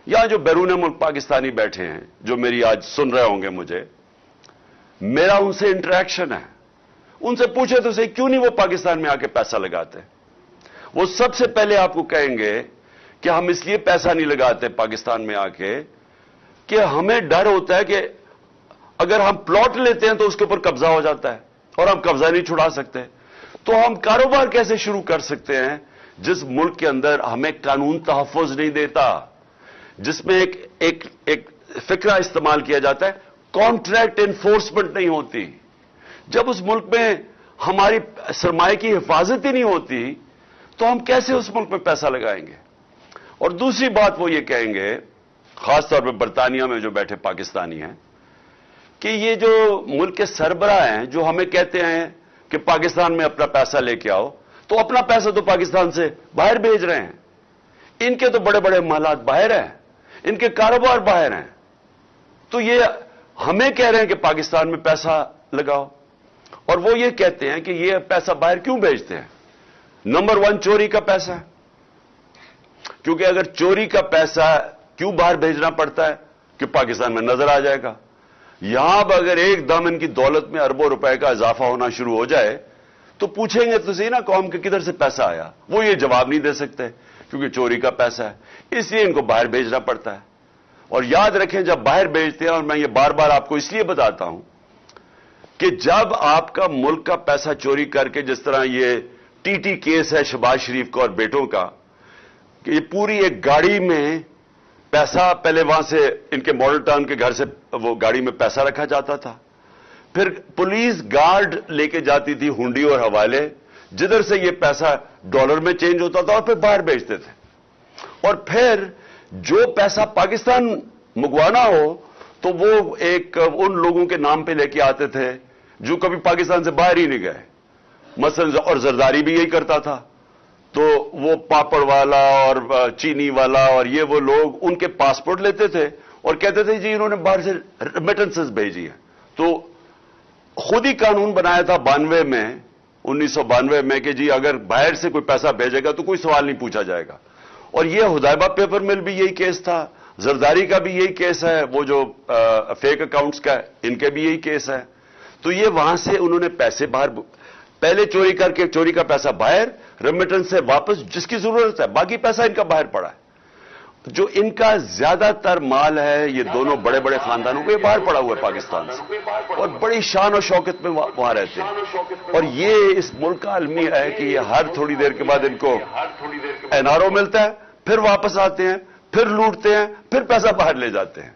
या जो बैरून मुल्क पाकिस्तानी बैठे हैं, जो मेरी आज सुन रहे होंगे मुझे, मेरा उनसे इंटरेक्शन है, उनसे पूछे तो सही क्यों नहीं वो पाकिस्तान में आके पैसा लगाते। वो सबसे पहले आपको कहेंगे कि हम इसलिए पैसा नहीं लगाते पाकिस्तान में आके कि हमें डर होता है कि अगर हम प्लॉट लेते हैं तो उसके ऊपर कब्जा हो जाता है और हम कब्जा नहीं छुड़ा सकते। तो हम कारोबार कैसे शुरू कर सकते हैं जिस मुल्क के अंदर हमें कानून तहफ़्फ़ुज़ नहीं देता, जिसमें एक फिक्रा इस्तेमाल किया जाता है, कॉन्ट्रैक्ट एनफोर्समेंट नहीं होती। जब उस मुल्क में हमारी सरमाए की हिफाजत ही नहीं होती तो हम कैसे उस मुल्क में पैसा लगाएंगे। और दूसरी बात वो ये कहेंगे, खासतौर पर बरतानिया में जो बैठे पाकिस्तानी हैं, कि ये जो मुल्क के सरबराह हैं जो हमें कहते हैं कि पाकिस्तान में अपना पैसा लेके आओ, तो अपना पैसा तो पाकिस्तान से बाहर भेज रहे हैं। इनके तो बड़े बड़े मालात बाहर हैं, इनके कारोबार बाहर हैं, तो ये हमें कह रहे हैं कि पाकिस्तान में पैसा लगाओ। और वो ये कहते हैं कि ये पैसा बाहर क्यों भेजते हैं। नंबर 1 चोरी का पैसा है, क्योंकि अगर चोरी का पैसा क्यों बाहर भेजना पड़ता है कि पाकिस्तान में नजर आ जाएगा। यहां पर अगर एकदम इनकी दौलत में अरबों रुपए का इजाफा होना शुरू हो जाए तो पूछेंगे तो सही ना कौम के किधर से पैसा आया। वो ये जवाब नहीं दे सकते क्योंकि चोरी का पैसा है, इसलिए इनको बाहर भेजना पड़ता है। और याद रखें, जब बाहर भेजते हैं, और मैं ये बार बार आपको इसलिए बताता हूं कि जब आपका मुल्क का पैसा चोरी करके, जिस तरह ये टीटी केस है शहबाज शरीफ का और बेटों का, कि ये पूरी एक गाड़ी में पैसा, पहले वहां से इनके मॉडल टाउन के घर से वो गाड़ी में पैसा रखा जाता था, फिर पुलिस गार्ड लेके जाती थी हुंडी और हवाले, जिधर से ये पैसा डॉलर में चेंज होता था और फिर बाहर भेजते थे। और फिर जो पैसा पाकिस्तान मंगवाना हो तो वो एक उन लोगों के नाम पे लेके आते थे जो कभी पाकिस्तान से बाहर ही नहीं गए। मसलन और जरदारी भी यही करता था, तो वो पापड़ वाला और चीनी वाला और ये वो लोग उनके पासपोर्ट लेते थे और कहते थे जी इन्होंने बाहर से रेमिटेंसेस भेजी है। तो खुद ही कानून बनाया था 1992 में कि जी अगर बाहर से कोई पैसा भेजेगा तो कोई सवाल नहीं पूछा जाएगा। और ये हुदैबा पेपर मिल भी यही केस था, जरदारी का भी यही केस है, वो जो फेक अकाउंट्स का इनके भी यही केस है। तो ये वहां से उन्होंने पैसे बाहर, पहले चोरी करके चोरी का पैसा बाहर, रेमिटेंस से वापस जिसकी जरूरत है, बाकी पैसा इनका बाहर पड़ा है। जो इनका ज्यादातर माल है, ये दोनों बड़े बड़े खानदानों को, ये बाहर पड़ा हुआ है पाकिस्तान से, और बड़ी शान और शौकत में वहां रहते हैं। और ये इस मुल्क का अलमिया है कि ये हर थोड़ी देर के बाद इनको एनआरओ मिलता है, फिर वापस आते हैं, फिर लूटते हैं, फिर पैसा बाहर ले जाते हैं।